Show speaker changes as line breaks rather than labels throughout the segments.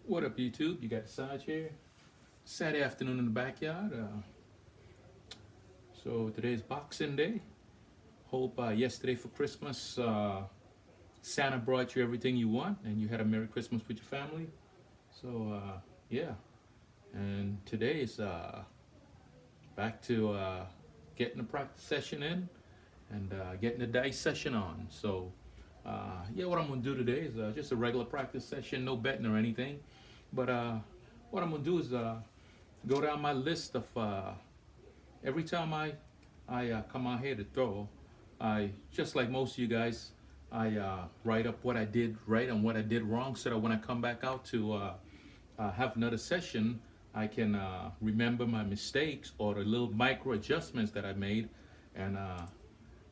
What up, YouTube? You got Sarge here. Saturday afternoon in the backyard. So today's Boxing Day. Hope yesterday for Christmas, Santa brought you everything you want, and you had a Merry Christmas with your family. So yeah, and today is back to getting the practice session in and getting the dice session on. So yeah, what I'm gonna do today is just a regular practice session, no betting or anything. But what I'm gonna do is go down my list of every time I come out here to throw. I just like most of you guys, I write up what I did right and what I did wrong, so that when I come back out to have another session, I can remember my mistakes or the little micro adjustments that I made. And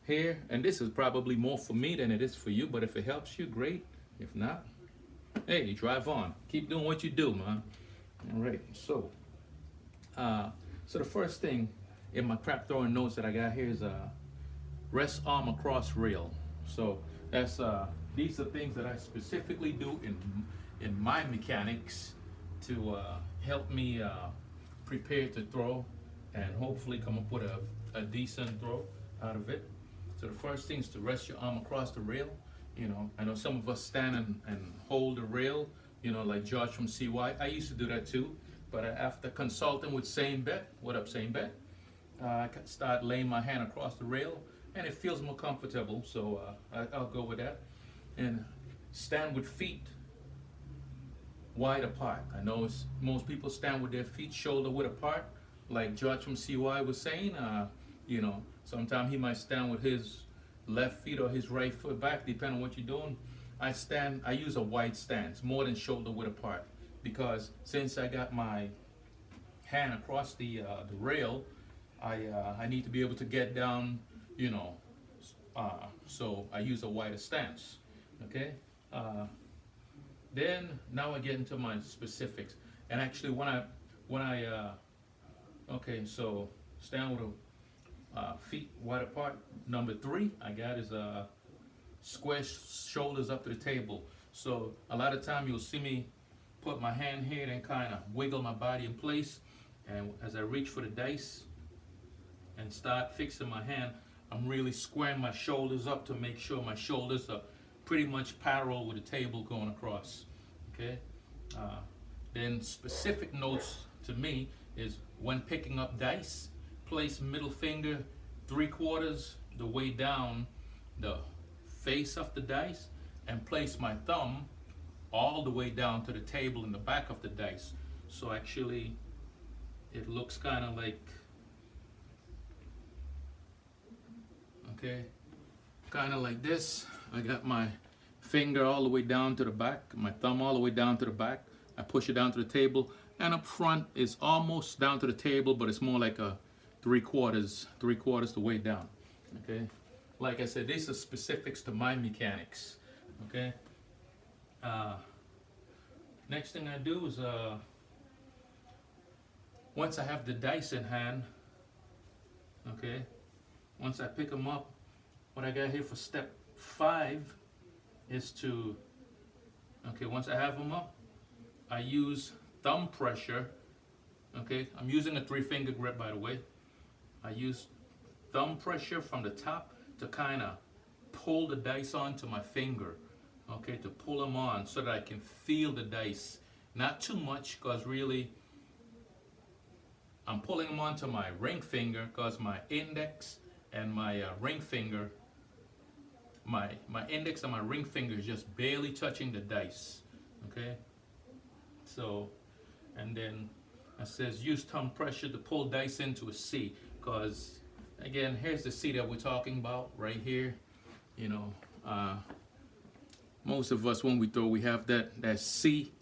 here, and this is probably more for me than it is for you, but if it helps you, great. If not, hey, drive on. Keep doing what you do, man. All right, so the first thing in my crap throwing notes that I got here is rest arm across rail. So that's these are things that I specifically do in my mechanics to help me prepare to throw and hopefully come up with a decent throw out of it. So the first thing is to rest your arm across the rail. You know, I know some of us stand and hold the rail, you know, like George from CY. I used to do that too, but after consulting with Same Bet, what up Same Bet, I start laying my hand across the rail and it feels more comfortable, so I'll go with that. And stand with feet wide apart. I know most people stand with their feet shoulder width apart, like George from CY was saying. You know, sometimes he might stand with his left feet or his right foot back, depending on what you're doing. I use a wide stance, more than shoulder width apart, because since I got my hand across the rail, I need to be able to get down, you know, so I use a wider stance, okay? Then now I get into my specifics, and actually when I okay, so stand with feet wide apart. Number 3 I got is square shoulders up to the table. So a lot of time you'll see me put my hand here and kind of wiggle my body in place, and as I reach for the dice and start fixing my hand, I'm really squaring my shoulders up to make sure my shoulders are pretty much parallel with the table going across. Okay. Then specific notes to me is when picking up dice, place middle finger 3/4 the way down the face of the dice, and place my thumb all the way down to the table in the back of the dice. So actually it looks kind of like, okay, kind of like this. I got my finger all the way down to the back, my thumb all the way down to the back. I push it down to the table, and up front is almost down to the table, but it's more like a 3/4 the way down. Okay, like I said, these are specifics to my mechanics. Okay. Next thing I do is once I have the dice in hand, okay, once I pick them up, what I got here for step 5 is to, okay, once I have them up, I use thumb pressure. Okay, I'm using a 3-finger grip, by the way. I use thumb pressure from the top to kind of pull the dice onto my finger, okay, to pull them on so that I can feel the dice. Not too much, because really I'm pulling them onto my ring finger, because my index and my ring finger, my index and my ring finger is just barely touching the dice. Okay, so, and then it says use thumb pressure to pull dice into a C, because again, here's the C that we're talking about right here. You know, most of us when we throw, we have that C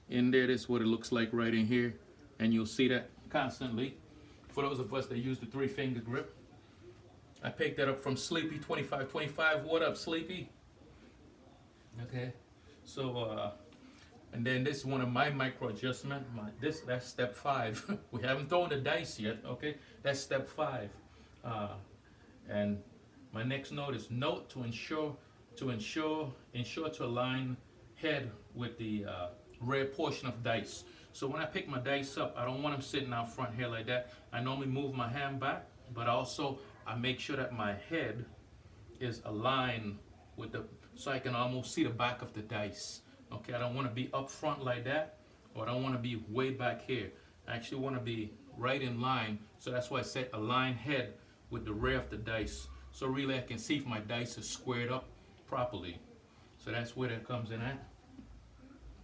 in there. That's what it looks like right in here, and you'll see that constantly. For those of us that use the 3-finger grip, I picked that up from Sleepy 2525. What up, Sleepy? Okay, so and then this is one of my micro adjustment. That's step 5. We haven't thrown the dice yet. Okay, that's step 5. And my next note is to ensure to align head with the rear portion of dice. So when I pick my dice up, I don't want them sitting out front here like that. I normally move my hand back, but also I make sure that my head is aligned with the, so I can almost see the back of the dice. Okay, I don't want to be up front like that, or I don't want to be way back here. I actually want to be right in line, so that's why I said align head with the rear of the dice. So really I can see if my dice is squared up properly. So that's where that comes in at.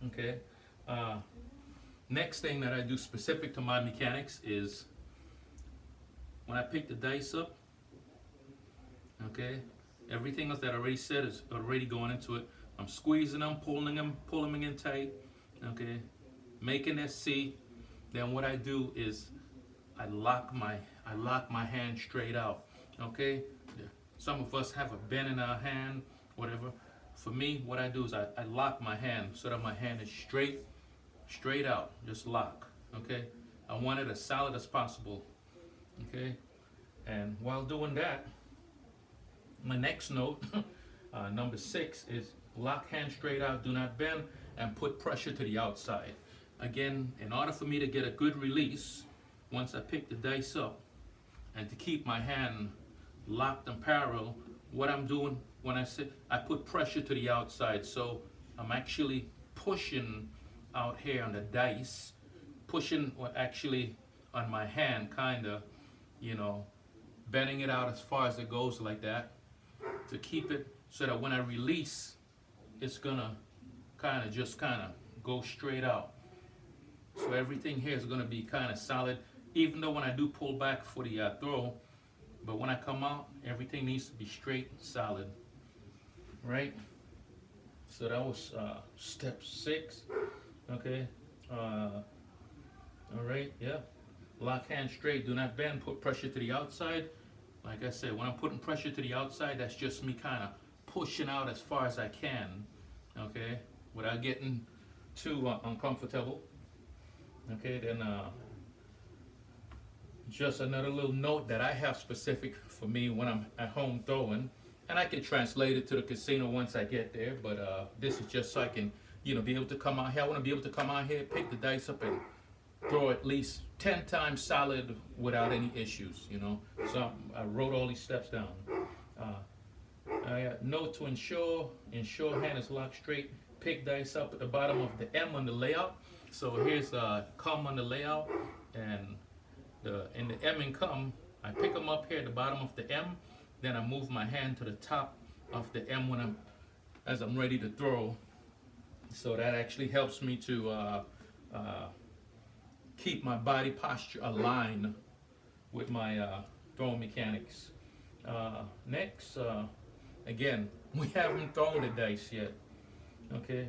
Okay. Next thing that I do specific to my mechanics is when I pick the dice up, okay, everything else that I already said is already going into it. I'm squeezing them, pulling them in tight, okay, making that C. Then what I do is I lock my hand straight out, okay. Some of us have a bend in our hand, whatever. For me, what I do is I lock my hand so that my hand is straight out, just lock, okay. I want it as solid as possible, okay. And while doing that, my next note, number 6, is lock hand straight out, do not bend, and put pressure to the outside. Again, in order for me to get a good release, once I pick the dice up, and to keep my hand locked and parallel, what I'm doing when I sit, I put pressure to the outside. So I'm actually pushing out here on the dice, pushing, or actually on my hand, kinda, you know, bending it out as far as it goes like that, to keep it so that when I release, it's gonna kinda go straight out. So everything here is gonna be kinda solid, even though when I do pull back for the throw, but when I come out, everything needs to be straight, solid, right? So that was step 6, okay? All right, yeah. Lock hand straight, do not bend, put pressure to the outside. Like I said, when I'm putting pressure to the outside, that's just me kind of pushing out as far as I can, okay, without getting too uncomfortable. Okay, then just another little note that I have specific for me when I'm at home throwing, and I can translate it to the casino once I get there, but this is just so I can, you know, be able to come out here. I want to be able to come out here, pick the dice up, and throw at least 10 times solid without any issues, you know. So I wrote all these steps down. I note to ensure hand is locked straight, pick dice up at the bottom of the M on the layout. So here's come on the layout, and in the M and come, I pick them up here at the bottom of the M, then I move my hand to the top of the M as I'm ready to throw. So that actually helps me to keep my body posture aligned with my throwing mechanics. Next, again, we haven't thrown the dice yet. Okay.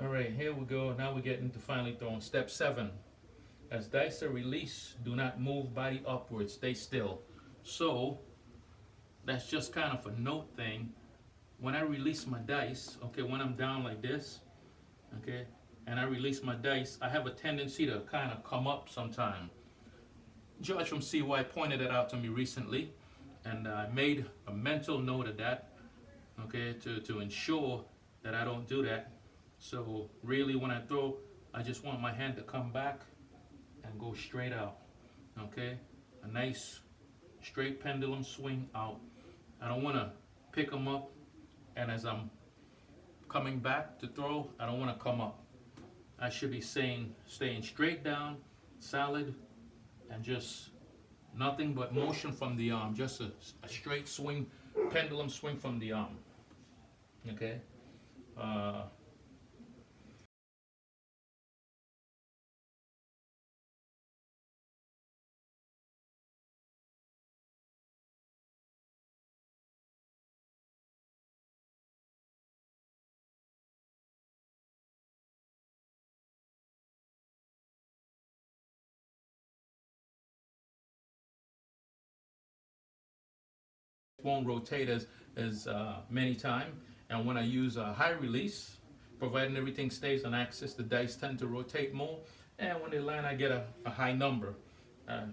All right, here we go. Now we're getting to finally throwing. Step 7. As dice are released, do not move body upwards. Stay still. So that's just kind of a note thing. When I release my dice, okay, when I'm down like this, okay, and I release my dice, I have a tendency to kind of come up sometime. Judge from CY pointed it out to me recently, and I made a mental note of that, okay, to ensure that I don't do that. So really when I throw, I just want my hand to come back and go straight out, okay? A nice straight pendulum swing out. I don't want to pick them up, and as I'm coming back to throw, I don't want to come up. I should be staying straight down, solid, and just nothing but motion from the arm, just a straight swing, pendulum swing from the arm, okay? Won't rotate as many times, and when I use a high release, providing everything stays on axis, the dice tend to rotate more, and when they land I get a high number.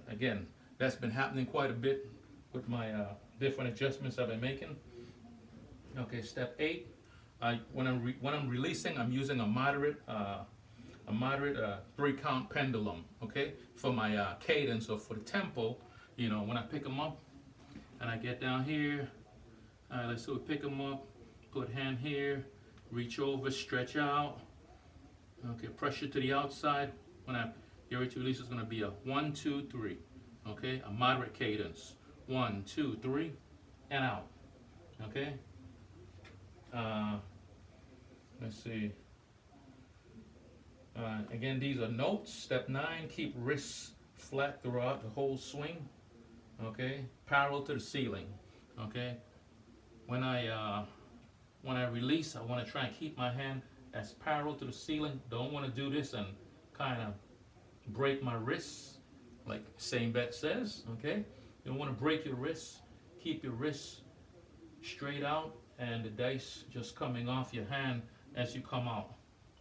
Again, that's been happening quite a bit with my different adjustments I've been making. Okay, step 8, when I'm releasing, I'm using a moderate 3 count pendulum. Okay, for my cadence or for the tempo. You know, when I pick them up and I get down here, let's see, we pick them up, put hand here, reach over, stretch out. Okay, pressure to the outside. When I get ready to release, it's going to be a 1, 2, 3. Okay, a moderate cadence. 1, 2, 3, and out. Okay. Let's see. Again, these are notes. Step 9: keep wrists flat throughout the whole swing. Okay, parallel to the ceiling. Okay. When I release, I want to try and keep my hand as parallel to the ceiling. Don't want to do this and kind of break my wrists, like same bet says. Okay, you don't want to break your wrists. Keep your wrists straight out and the dice just coming off your hand as you come out.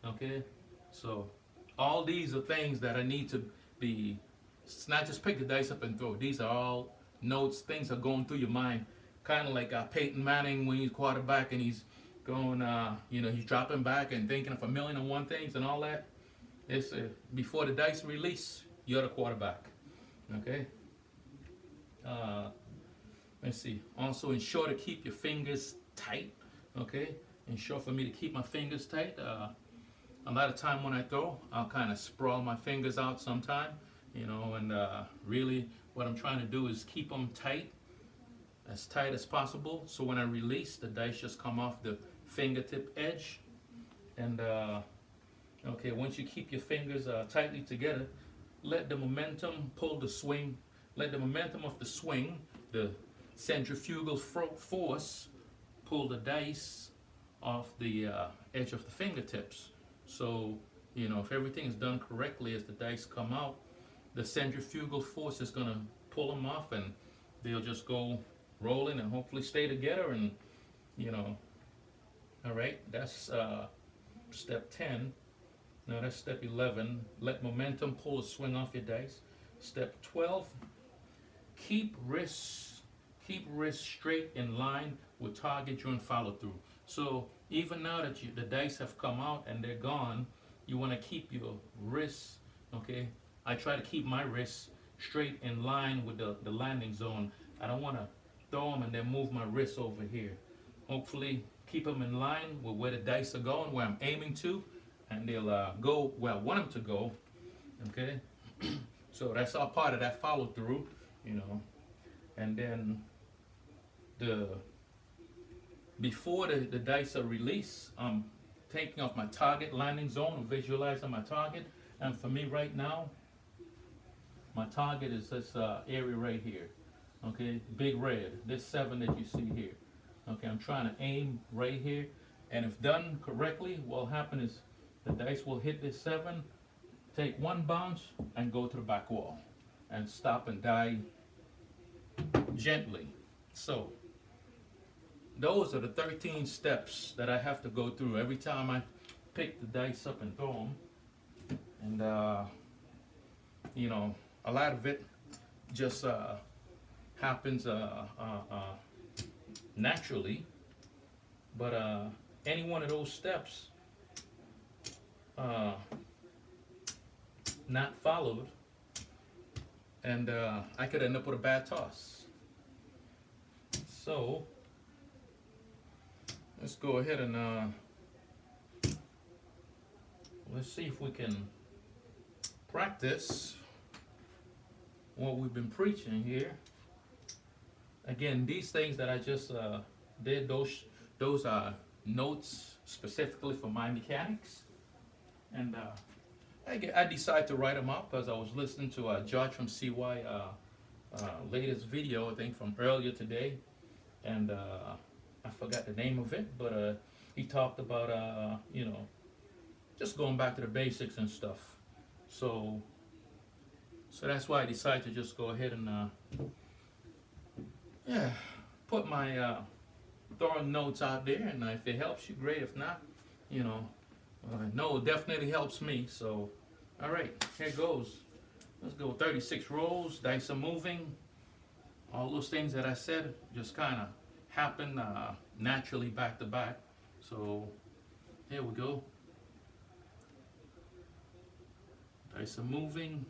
Okay, so all these are things that I need to be. It's not just pick the dice up and throw. These are all notes, things are going through your mind, kind of like Peyton Manning when he's quarterback and he's going, he's dropping back and thinking of 1,000,001 things and all that. It's before the dice release, you're the quarterback. Okay. Let's see. Also, ensure to keep your fingers tight. Okay. Ensure for me to keep my fingers tight. A lot of time when I throw, I'll kind of sprawl my fingers out sometime, and really what I'm trying to do is keep them tight as possible. So when I release, the dice just come off the fingertip edge. And okay, once you keep your fingers tightly together, let the momentum pull the swing. Let the momentum of the swing, the centrifugal force, pull the dice off the edge of the fingertips. So, if everything is done correctly as the dice come out, the centrifugal force is going to pull them off and they'll just go rolling and hopefully stay together. And, all right, that's step 10. Now that's step 11. Let momentum pull the swing off your dice. Step 12, keep wrists straight in line with target during follow through. So even now that the dice have come out and they're gone, you want to keep your wrists, okay? I try to keep my wrists straight in line with the landing zone. I don't want to throw them and then move my wrists over here. Hopefully keep them in line with where the dice are going, where I'm aiming to, and they'll go where I want them to go, okay? So that's all part of that follow through, and then before the dice are released, I'm taking off my target landing zone and visualizing my target. And for me right now, my target is this area right here. Okay, big red, this 7 that you see here. Okay, I'm trying to aim right here. And if done correctly, what'll happen is the dice will hit this 7, take one bounce, and go to the back wall. And stop and die gently. So, those are the 13 steps that I have to go through every time I pick the dice up and throw them. And, a lot of it just happens naturally. But any one of those steps not followed, and I could end up with a bad toss. So, let's go ahead and let's see if we can practice what we've been preaching here. Again, these things that I just did, those are notes specifically for my mechanics. And I decided to write them up because I was listening to George from CY latest video, I think from earlier today. And I forgot the name of it, but he talked about, just going back to the basics and stuff. So that's why I decided to just go ahead and, put my throwing notes out there. And if it helps you, great. If not, no, it definitely helps me. So, all right, here goes. Let's go 36 rolls, dice are moving. All those things that I said just kind of happen naturally back to back. So here we go. Dice are moving.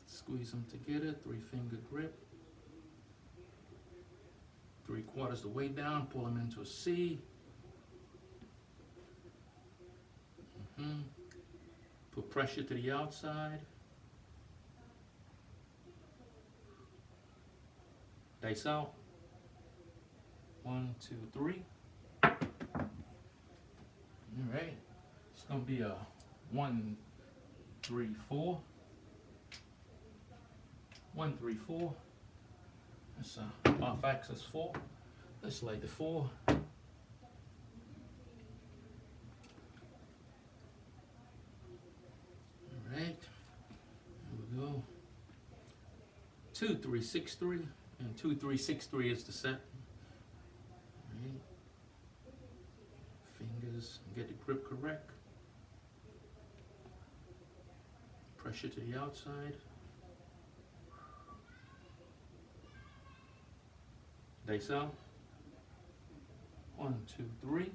Squeeze them together, 3-finger grip. 3/4 the way down, pull them into a C. Put pressure to the outside. Dice out. 1, 2, 3. All right. It's gonna be a 1, 3, 4. 1, 3, 4. That's off axis 4. Let's light the 4. Alright, here we go. 2, 3, 6, 3, and 2, 3, 6, 3 is the set. Alright. Fingers, get the grip correct. Pressure to the outside. Dice out. 1, 2, 3.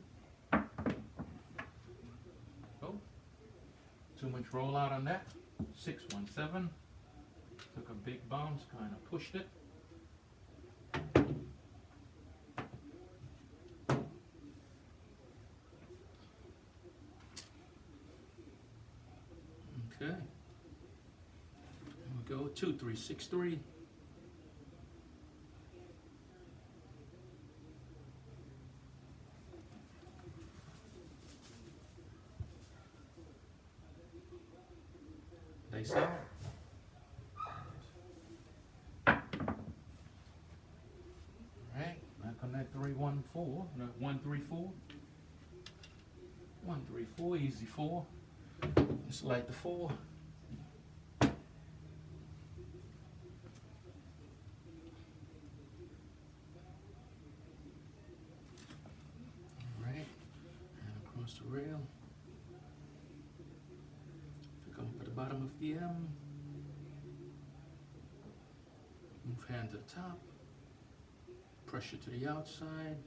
Oh, too much rollout on that. 6, 1, 7. Took a big bounce, kind of pushed it. Okay. Here we go. 2, 3, 6, 3. Dice out. Alright, back on that 3, 1, 4. No, 1, 3, 4. 1, 3, 4, easy 4. Just light the 4. Alright, and across the rail. Bottom of the M. Move hand to the top. Pressure to the outside.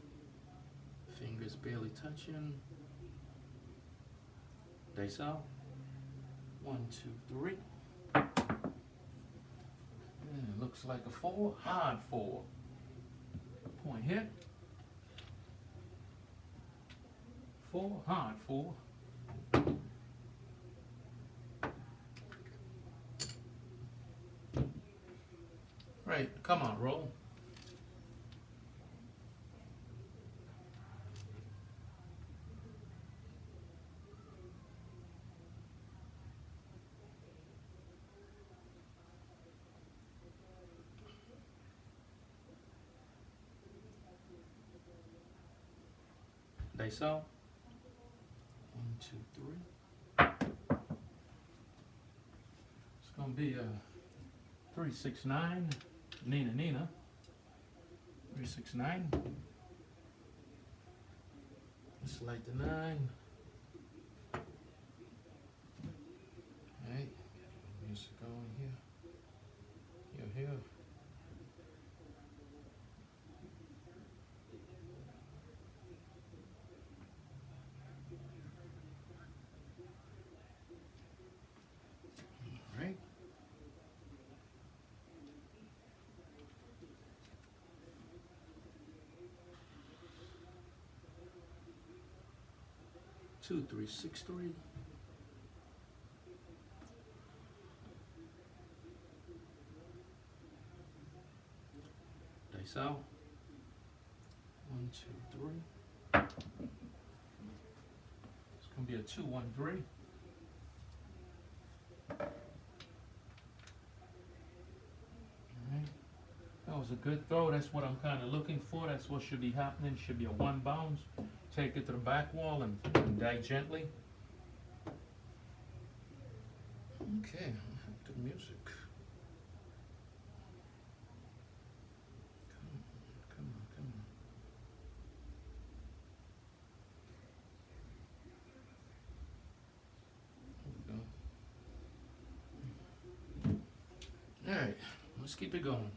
Fingers barely touching. Dice out. 1, 2, 3. And it looks like a 4. Hard 4. Point hit. 4. Hard 4. Right, come on, roll. Dice out. 1, 2, 3. It's gonna be a 3, 6, 9. Nina. 3, 6, 9. Let's light the 9. Alright, get music going here. Here. Alright. 2, 3, 6, 3. Dice out. 1, 2, 3. It's gonna be a 2, 1, 3. Alright. That was a good throw. That's what I'm kind of looking for. That's what should be happening. Should be a 1 bounce. Take it to the back wall and die gently. Okay, good music. Come on. Here we go. All right, let's keep it going.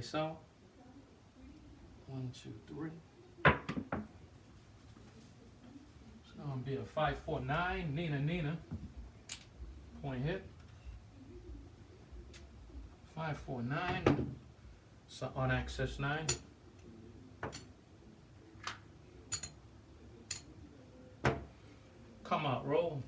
Dice out. 1, 2, 3. It's gonna be a 5-4-9. Nina. Point hit. 5-4-9. So on access 9. Come out, roll.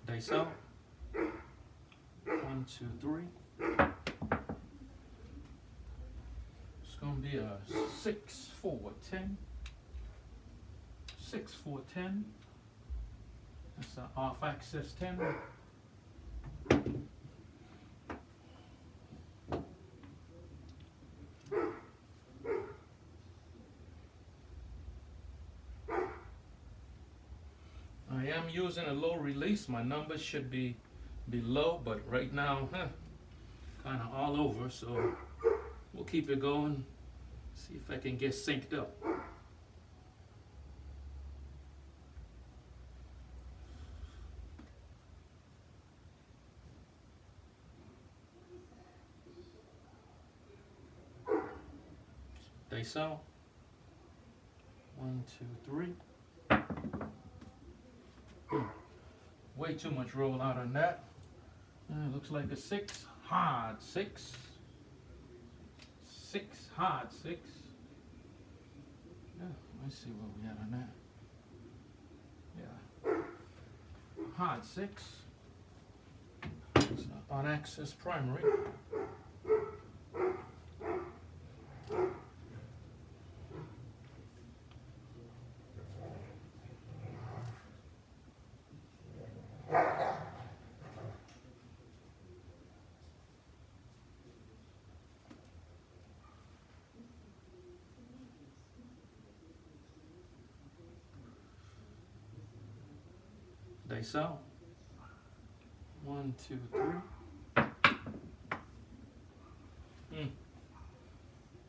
Dice out. 1, 2, 3. It's gonna be a 6-4-10. 6-4-10. That's an off access 10. I am using a low release. My numbers should be low, but right now, kind of all over. So we'll keep it going. See if I can get synced up. Dice out. 1, 2, 3. Way too much roll out on that. Looks like a 6, hard 6. 6, hard 6. Yeah, let's see what we got on that. Yeah. Hard 6. It's on access primary. Dice out. 1, 2, 3.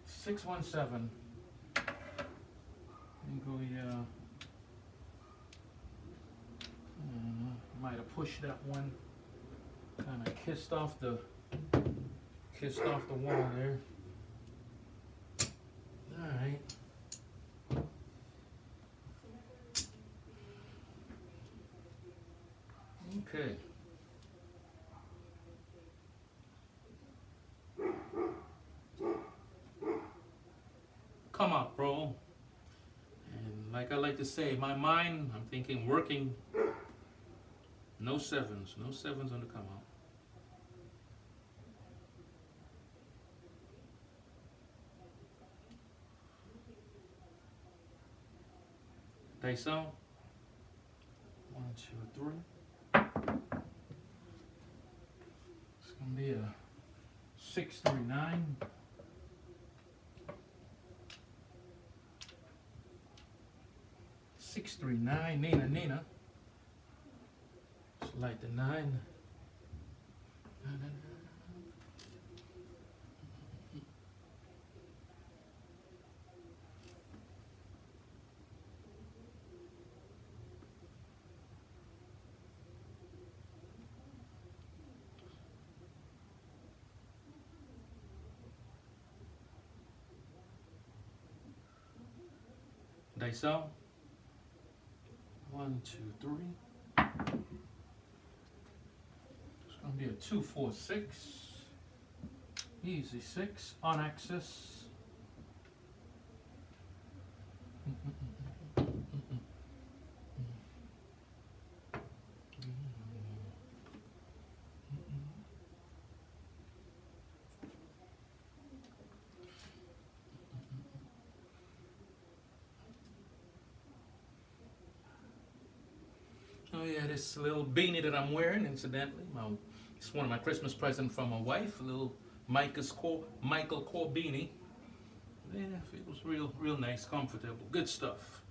6-1-7. Go, yeah. Might have pushed that one. Kind of kissed off the wall there. All right. Okay. Come up, bro. And like I like to say, my mind, I'm thinking working. No sevens. No sevens on the come out. Dice out. 1, 2, 3. It's gonna be a 6-3-9. 6-3-9. Nina. Select the 9. Dice out. 1, 2, 3. It's going to be a 2-4-6. Easy 6 on access. Oh yeah, this little beanie that I'm wearing, incidentally, it's one of my Christmas presents from my wife, a little Michael Kors beanie. Yeah, it was real nice, comfortable, good stuff.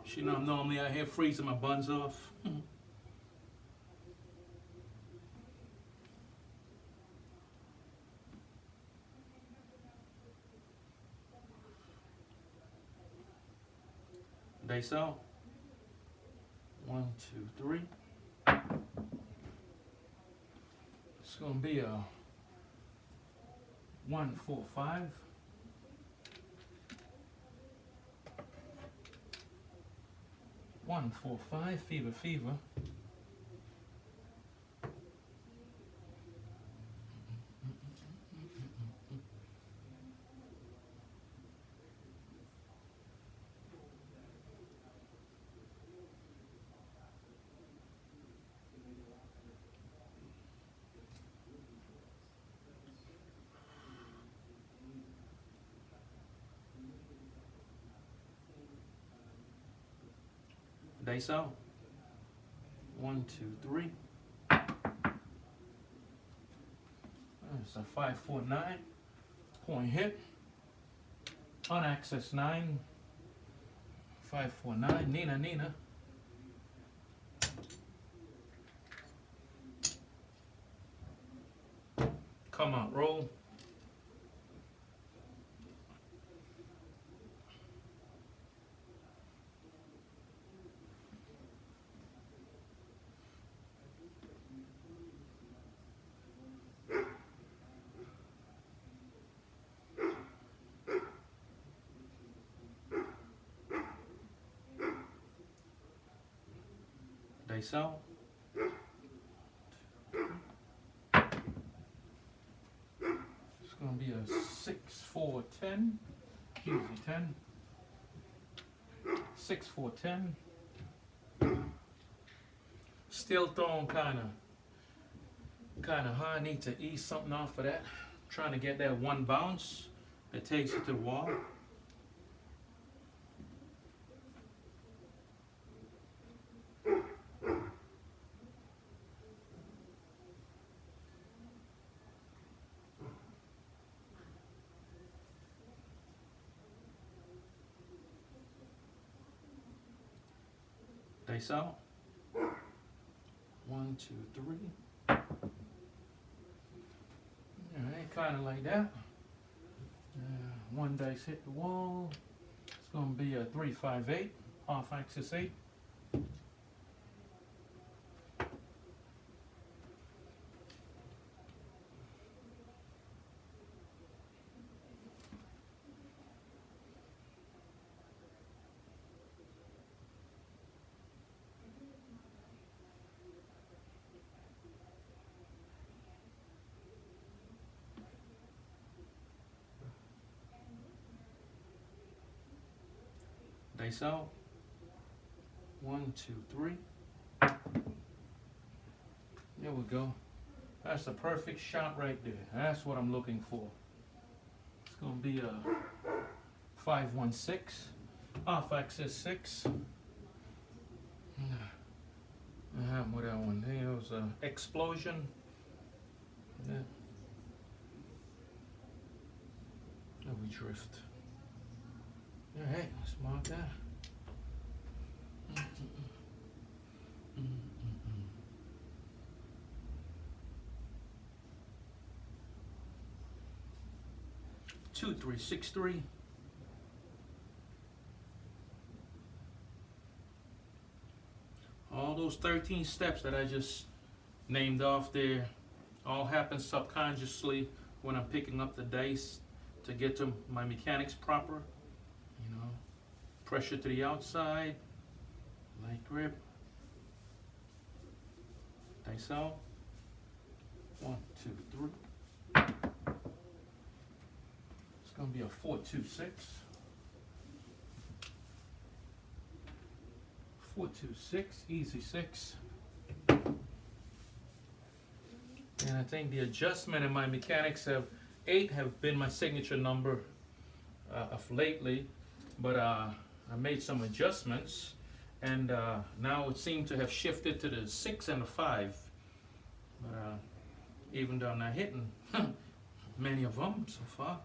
She know I'm normally out here freezing my buns off. Base out. 1, 2, 3. It's gonna be a 1, 4, 5. 1, 4, 5. Fever, fever. Dice out. 1, 2, 3. It's a 5, 4, 9. Point hit. On access 9. 5, 4, 9. Nina, Nina. Come out, roll. Dice out. It's going to be a 6, 4, 10. Easy 10. 6, 4, 10. Still throwing kind of high. I need to ease something off of that. Trying to get that one bounce that takes it to the wall. Dice out. 1, 2, 3. Alright, kind of like that. One dice hit the wall. It's going to be a 3, 5, 8. Off axis 8. Dice out. 1, 2, 3. There we go. That's a perfect shot right there. That's what I'm looking for. It's going to be a 5, 1, 6. Off axis 6. I have with that one. There was an explosion. Yeah. And we drift. Alright, let's mark that. 2, 3, 6, 3. All those 13 steps that I just named off there all happen subconsciously when I'm picking up the dice to get to my mechanics proper. You know, pressure to the outside, light grip, dice out. 1, 2, 3. It's going to be a 4, 2, 6. 4, 2, 6, easy 6. And I think the adjustment in my mechanics have 8 have been my signature number of lately, but I made some adjustments, and now it seemed to have shifted to the 6 and the 5. But even though I'm not hitting many of them so far.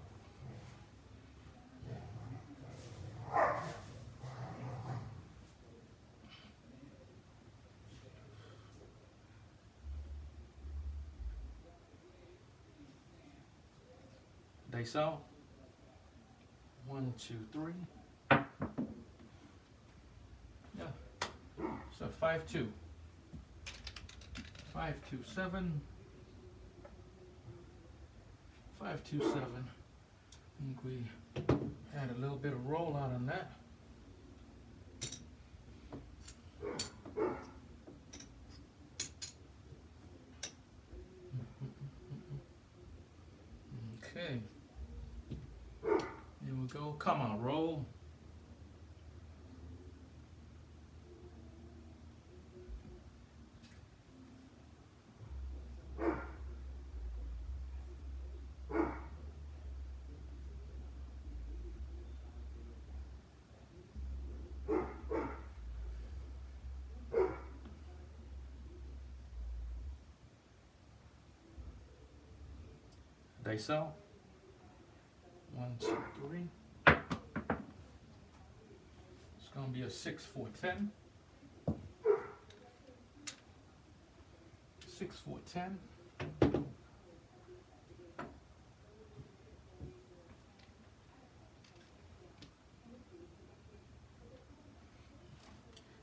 Dice out. 1, 2, 3. 5-2. 5-2-7. 5-2-7. I think we had a little bit of rollout on that. Okay. Here we go. Come on, roll. Dice out. 1, 2, 3. It's gonna be a 6-4-10. 6-4-10.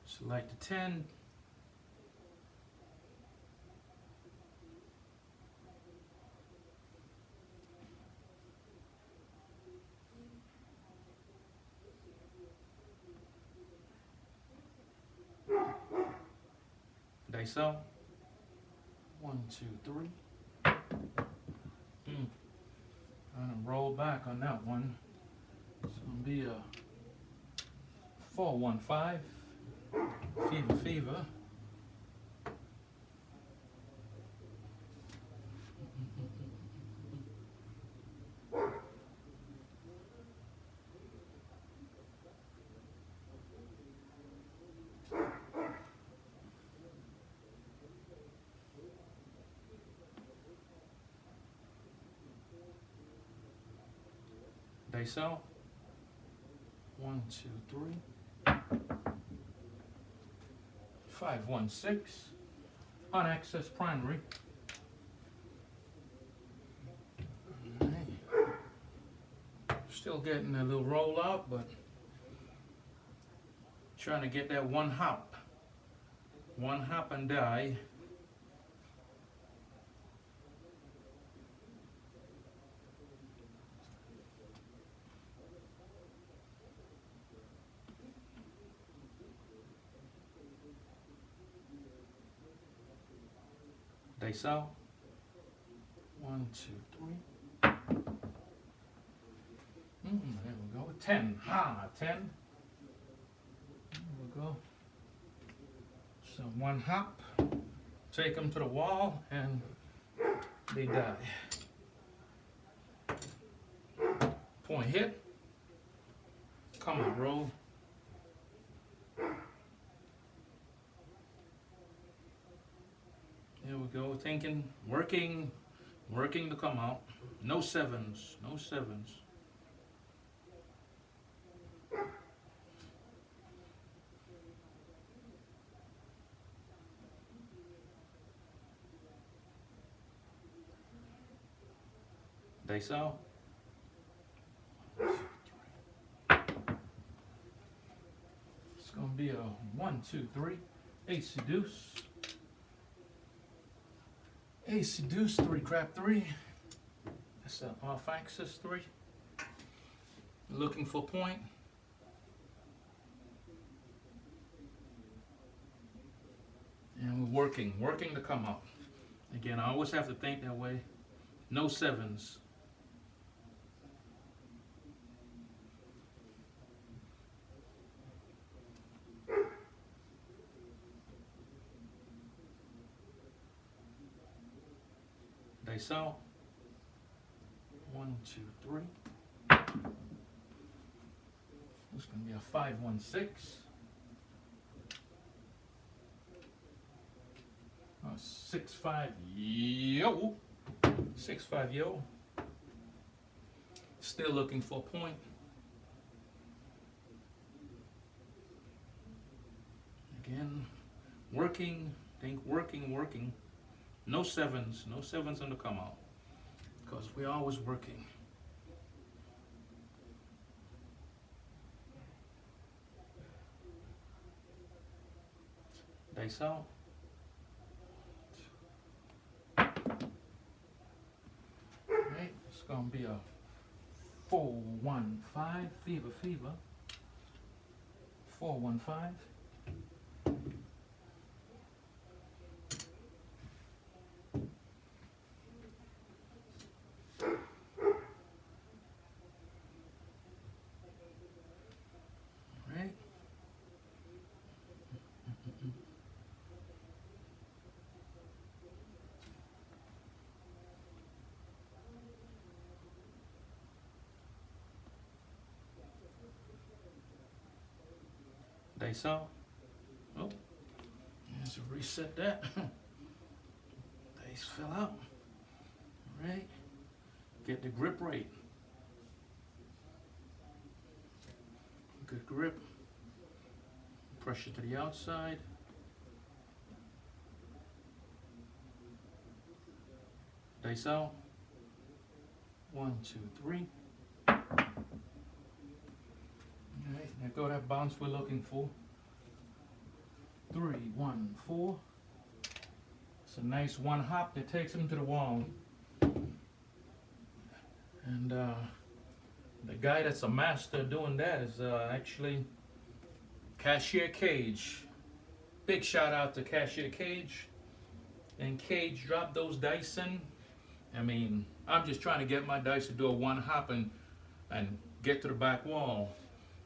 Select the 10. Dice out. 1, 2, 3. I'm gonna roll back on that one. It's gonna be a 4-1-5. Fever, fever. Dice out. 1, 2, 3. 5-1-6. Unaccessed primary. Alright. Still getting a little roll out, but trying to get that one hop. One hop and die. Dice out. 1, 2, 3. There we go. 10. 10. There we go. So one hop. Take them to the wall and they die. Point hit. Come on, roll. Here we go, thinking, working to come out. No sevens, no sevens. Dice out. It's gonna be a 1, 2, 3. Ace deuce. Ace deuce, 3 crap 3. That's an off axis 3. Looking for point. And we're working to come out. Again, I always have to think that way. No sevens. Dice out. 1, 2, 3. This is going to be a 5-1-6. 6-5 yo. 6-5 yo. Still looking for a point. Again, working. No sevens on the come out. Because we're always working. Dice out. Right, it's gonna be a 4-1-5 fever. 4-1-5. Right. Dice out. Oh, let's reset that. Dice fell out. All right. Get the grip right. Good grip. Pressure to the outside. Dice out. 1, 2, 3. Alright, now go that bounce we're looking for. 3, 1, 4. It's a nice one hop that takes him to the wall. And the guy that's a master doing that is actually Cashier Cage. Big shout out to Cashier Cage. And Cage dropped those dice in. I mean, I'm just trying to get my dice to do a one hop and get to the back wall.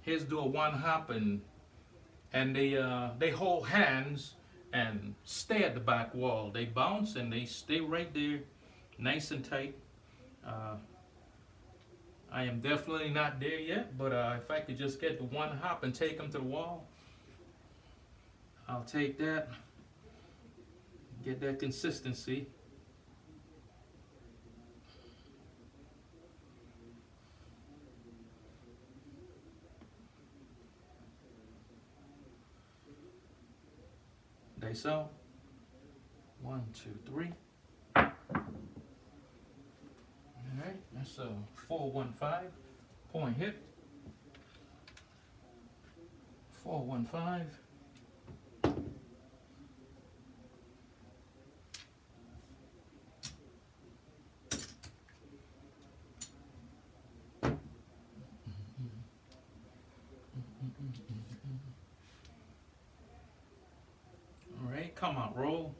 His do a one hop and they hold hands and stay at the back wall. They bounce and they stay right there, nice and tight. I am definitely not there yet, but if I could just get the one hop and take them to the wall, I'll take that. Get that consistency. Dice out. 1, 2, 3. Alright, that's a 4-1-5. Point hit. 4-1-5. Alright, come on, roll.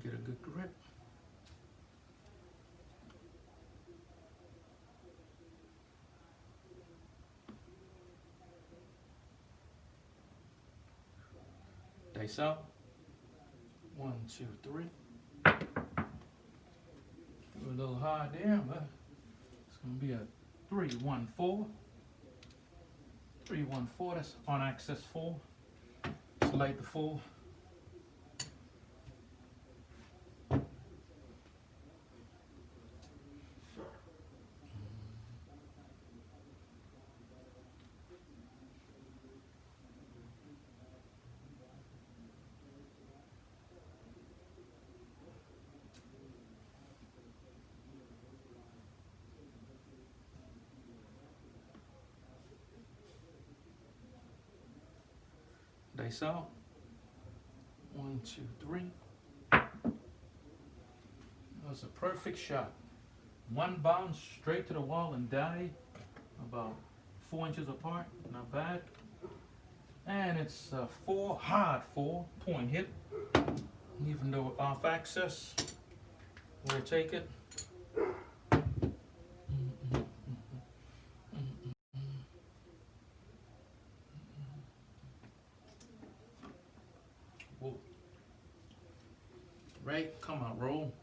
Get a good grip. Dice out. 1, 2, 3. A little hard there, but it's going to be a 3-1-4. 3-1-4, that's on access 4. Select the 4. Dice out. 1, 2, 3. That was a perfect shot. One bounce straight to the wall and die about 4 inches apart. Not bad. And it's a 4, hard 4 point hit. Even though off access, we'll take it. Whoa. Right, come on, roll.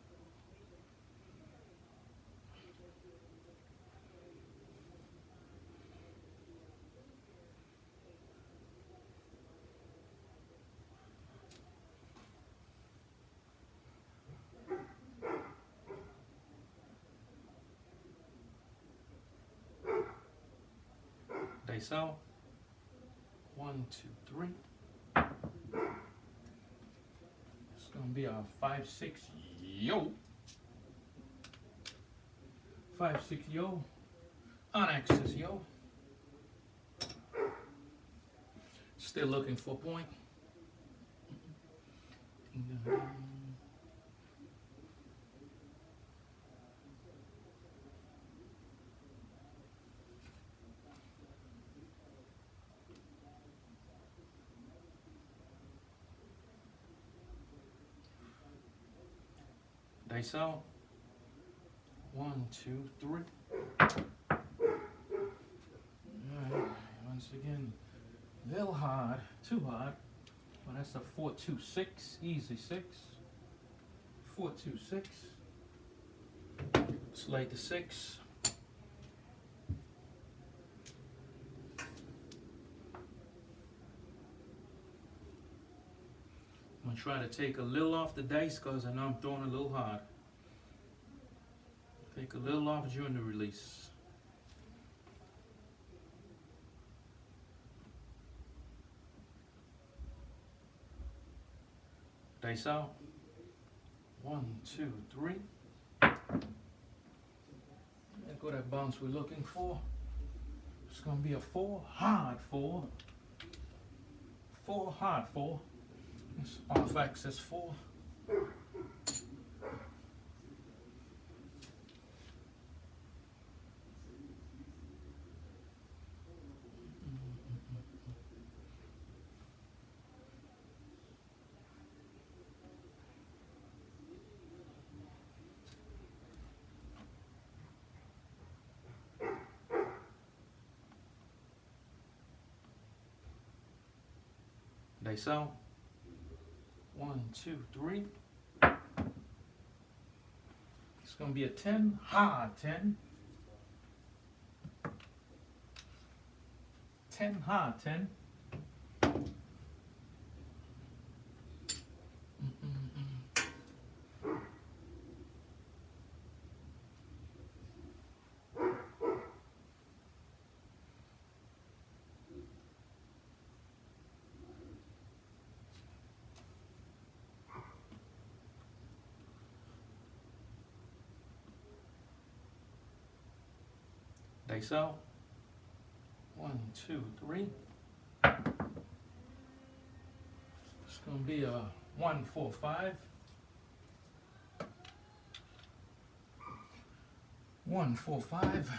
Dice out. 1, 2, 3. It's gonna be a 5-6. Yo. 5-6 yo, on axis yo. Still looking for a point. Dice out. 1, 2, 3. Alright, once again, a little hard, too hard. Well, that's a 4-2-6, easy 6. 4-2-6. Slide the 6. I'm gonna try to take a little off the dice because I know I'm throwing a little hard. Take a little off during the release. Dice out. 1, 2, 3. There go that bounce we're looking for. It's gonna be a 4, hard 4. 4, hard 4. It's off axis 4. Dice out. 1, 2, 3. It's gonna be a 10, hard 10. 10, hard 10. Dice out. 1, 2, 3. It's gonna be a 1, 4, 5. 1, 4, 5.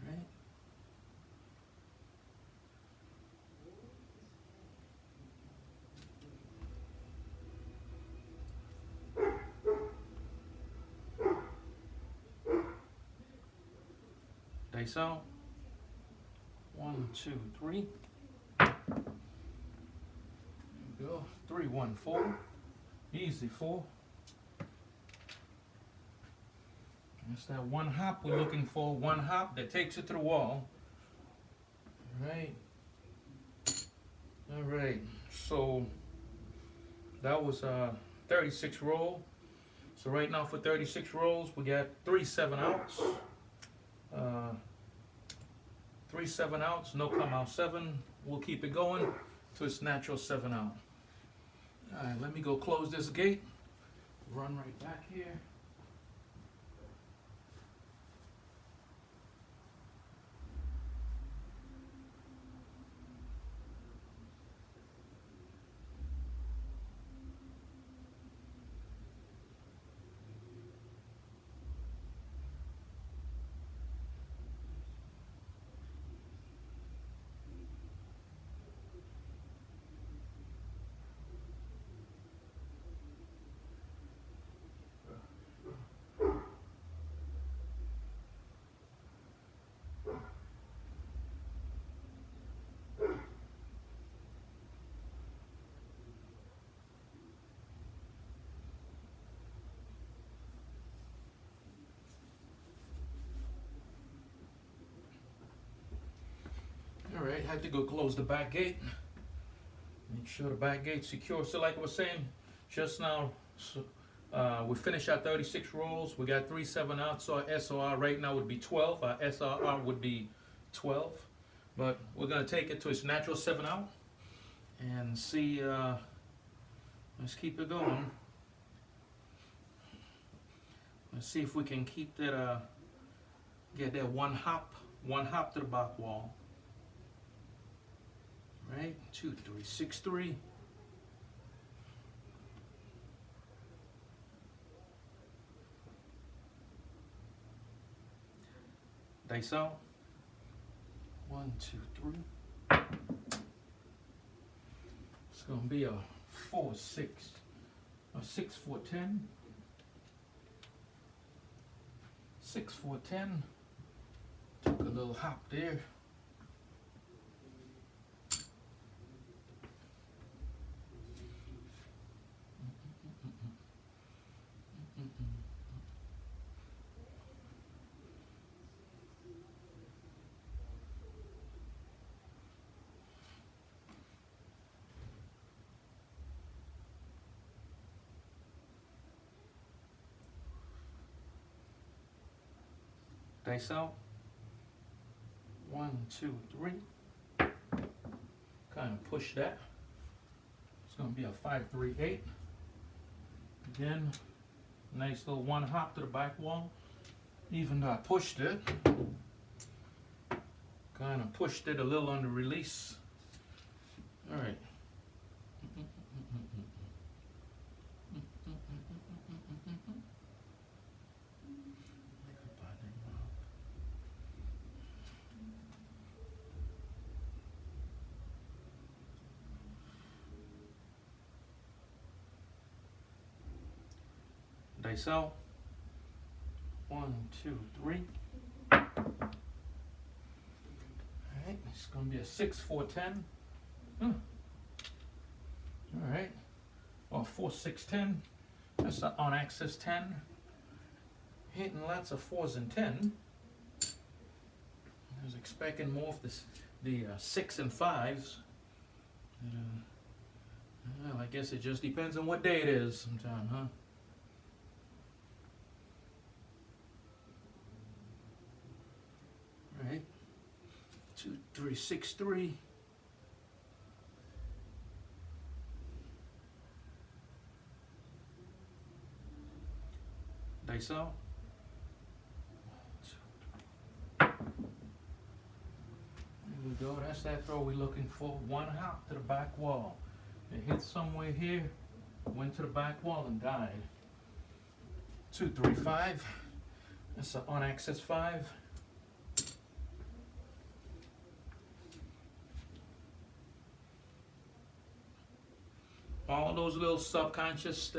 Right. Dice out. 1, 2, 3. There we go. 3, 1, 4. Easy 4. That's that one hop we're looking for. One hop that takes it to the wall. Alright. Alright. So that was 36 roll. So right now for 36 rolls, we got 3 7-outs. 3 7-outs, no come out 7. We'll keep it going to its natural 7-out. Alright, let me go close this gate. Run right back here. Alright, had to go close the back gate. Make sure the back gate's secure. So like I was saying just now, we finished our 36 rolls. We got 3 7-outs. So our SOR right now would be 12. Our SRR would be 12. But we're gonna take it to its natural 7 out and see. Let's keep it going. Let's see if we can keep that. Get that one hop to the back wall. Right, 2, 3, 6, 3. Dice out. 1, 2, 3. It's gonna be a 4, 6, a 6, 4, 10. 6, 4, 10. Took a little hop there. Dice out. 1, 2, 3. Kind of push that. It's going to be a 5, 3, 8. Again, nice little one hop to the back wall. Even though I pushed it, kind of pushed it a little on the release. All right. Dice out. 1, 2, 3. All right, it's gonna be a 6, 4, 10. All right, or 4, 6, 10. That's the on axis 10. Hitting lots of 4s and 10. I was expecting more of this, the 6 and 5s. Well, I guess it just depends on what day it is sometime, huh? Right, 2, 3, 6, 3. Dice out. 1, 2, 3. There we go. That's that throw we're looking for. One hop to the back wall. It hit somewhere here, went to the back wall and died. 2, 3, 5. That's an on axis 5. All those little subconscious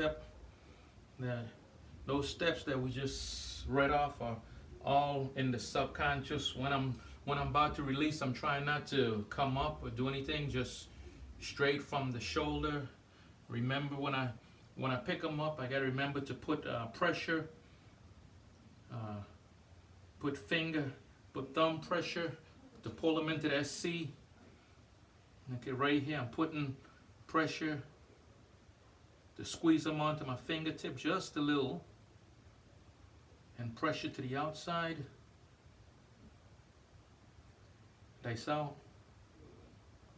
those steps that we just read off are all in the subconscious. When I'm about to release, I'm trying not to come up or do anything, just straight from the shoulder. Remember when I pick them up, I gotta remember to put pressure, put thumb pressure to pull them into the SC. Okay, right here I'm putting pressure to squeeze them onto my fingertip just a little, and pressure to the outside. Dice out.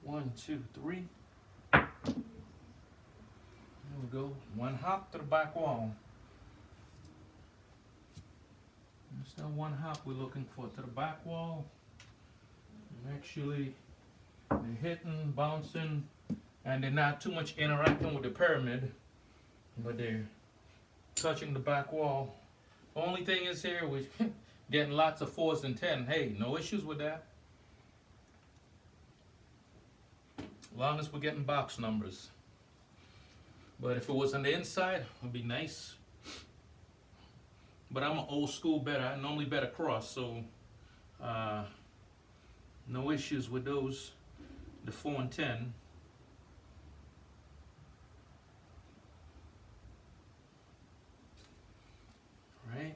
1, 2, 3. There we go. One hop to the back wall. That's that one hop we're looking for to the back wall. And actually, they're hitting, bouncing, and they're not too much interacting with the pyramid, but they're touching the back wall. Only thing is here, we're getting lots of 4s and 10. Hey, no issues with that. As long as we're getting box numbers. But if it was on the inside, it would be nice. But I'm an old school better. I normally bet across, so no issues with those, the 4 and 10. Right?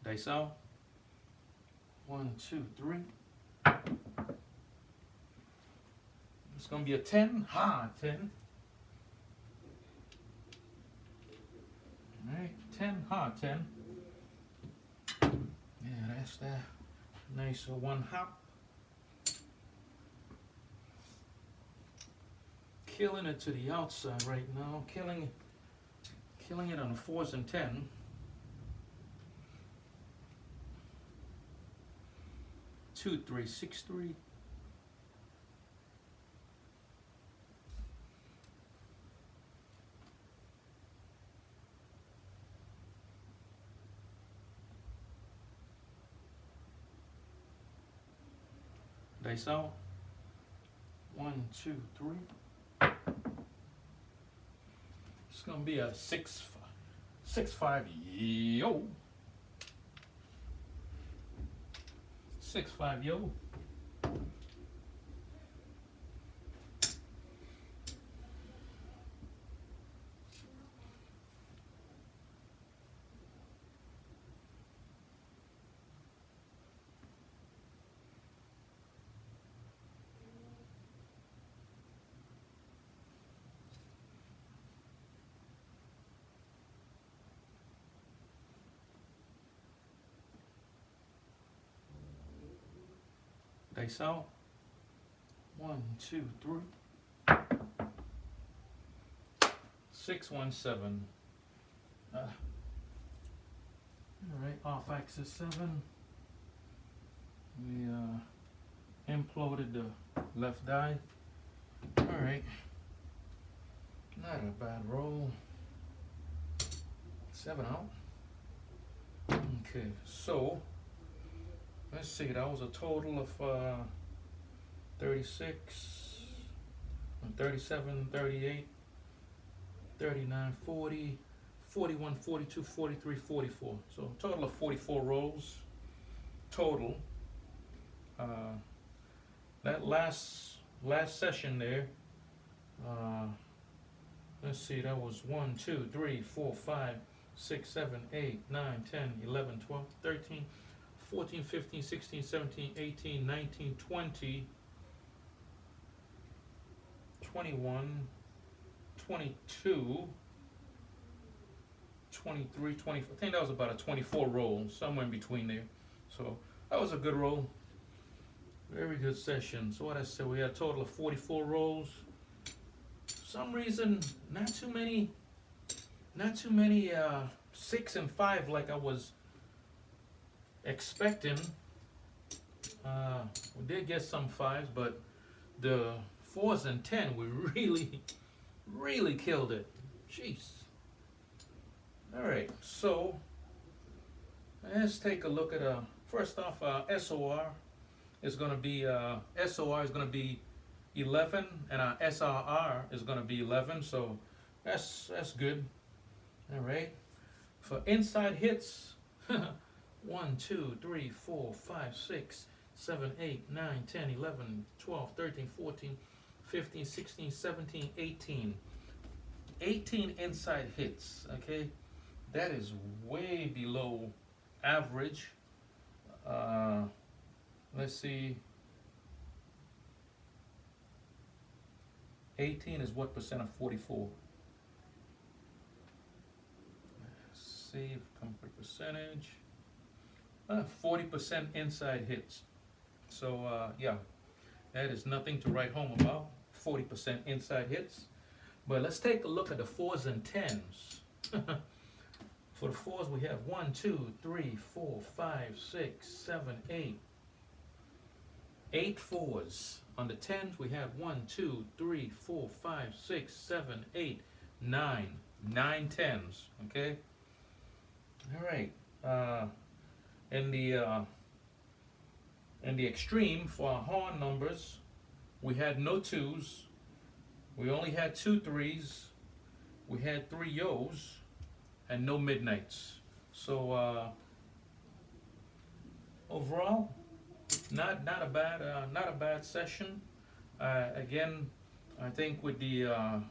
Dice out. 1, 2, 3. It's gonna be a 10. Ha, 10. 10, hard 10. Yeah, that's that. Nice one hop. Killing it to the outside right now. Killing it on the 4s and 10. Two, 3, 6, 3. Dice out. 1, 2, 3. It's gonna be a 6, 6, 5. Yo. 6, 5. Yo. Dice out. 1, 2, 3. 6, 1, 7. All right, off axis 7. We imploded the left die. All right, not a bad roll. 7 out. Okay, so let's see, that was a total of 36, 37, 38, 39, 40, 41, 42, 43, 44. So a total of 44 rolls total. That last session there, let's see, that was 1, 2, 3, 4, 5, 6, 7, 8, 9, 10, 11, 12, 13, 14, 15, 16, 17, 18, 19, 20, 21, 22, 23, 24. I think that was about a 24 roll, somewhere in between there. So that was a good roll. Very good session. So what I said, we had a total of 44 rolls. For some reason, not too many 6 and 5 like I was expecting. We did get some 5s, but the 4s and 10 we really killed it. Jeez. All right, so let's take a look at first off, SOR is going to be 11, and our SRR is going to be 11. So that's good. All right. For inside hits, 1, 2, 3, 4, 5, 6, 7, 8, 9, 10, 11, 12, 13, 14, 15, 16, 17, 18. 18 inside hits, okay? That is way below average. Let's see. 18 is what percent of 44? Save complete percentage. 40% inside hits. So yeah, that is nothing to write home about. 40% inside hits. But let's take a look at the 4s and 10s. For the 4s, we have 1, 2, 3, 4, 5, 6, 7, 8. 8 4s. On the 10s, we have 1, 2, 3, 4, 5, 6, 7, 8, 9. 9 10s. Okay? All right. In the extreme, for our horn numbers, we had no 2s. We only had 2 3s. We had 3 yos and no midnights. So overall, not a bad session. Again, I think with the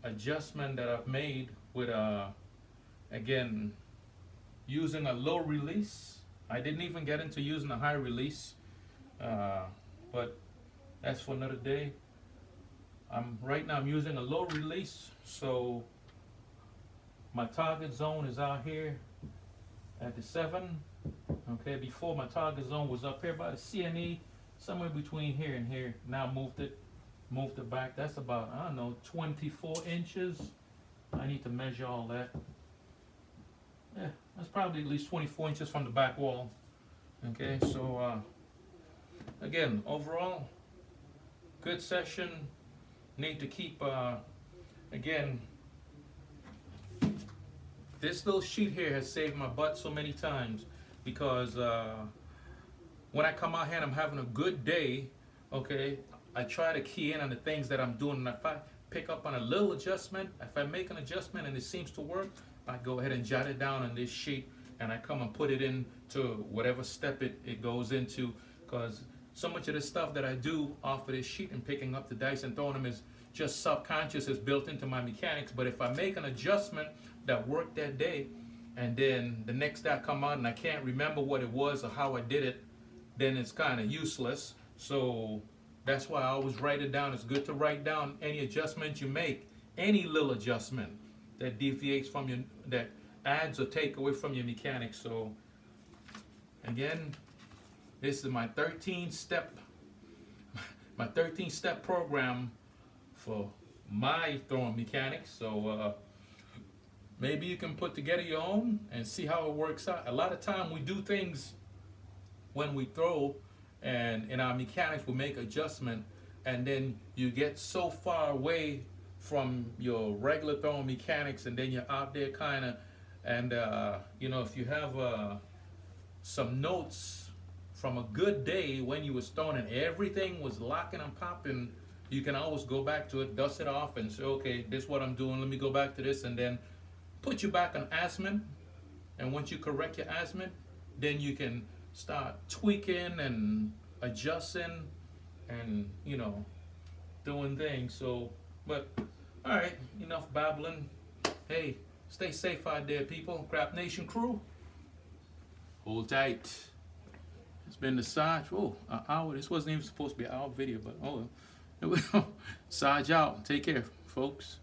adjustment that I've made with again using a low release. I didn't even get into using a high release, but that's for another day. Right now I'm using a low release, so my target zone is out here at the 7. Okay, before my target zone was up here by the CNE, somewhere between here and here. Now moved it back. That's about, I don't know, 24 inches. I need to measure all that. Yeah, that's probably at least 24 inches from the back wall. Okay, so again, overall, good session. Need to keep, again, this little sheet here has saved my butt so many times, because when I come out here and I'm having a good day, okay, I try to key in on the things that I'm doing, and if I pick up on a little adjustment, if I make an adjustment and it seems to work, I go ahead and jot it down on this sheet, and I come and put it into whatever step it goes into, because so much of the stuff that I do off of this sheet and picking up the dice and throwing them is just subconscious, is built into my mechanics. But if I make an adjustment that worked that day, and then the next day I come out and I can't remember what it was or how I did it, then it's kind of useless. So that's why I always write it down. It's good to write down any adjustment you make, any little adjustment that deviates from your, that adds or take away from your mechanics. So again, this is my 13-step program for my throwing mechanics. So maybe you can put together your own and see how it works out. A lot of time we do things when we throw, and in our mechanics we make adjustment, and then you get so far away from your regular throwing mechanics, and then you're out there kind of, and you know, if you have some notes from a good day when you was throwing and everything was locking and popping, you can always go back to it, dust it off, and say, okay, this is what I'm doing, let me go back to this, and then put you back on azimuth. And once you correct your azimuth, then you can start tweaking and adjusting and, you know, doing things. So, but all right, enough babbling. Hey, stay safe out there, people. Crap Nation crew, hold tight. It's been the Sarge. Oh, an hour. This wasn't even supposed to be an hour video, but oh well. Sarge out. Take care, folks.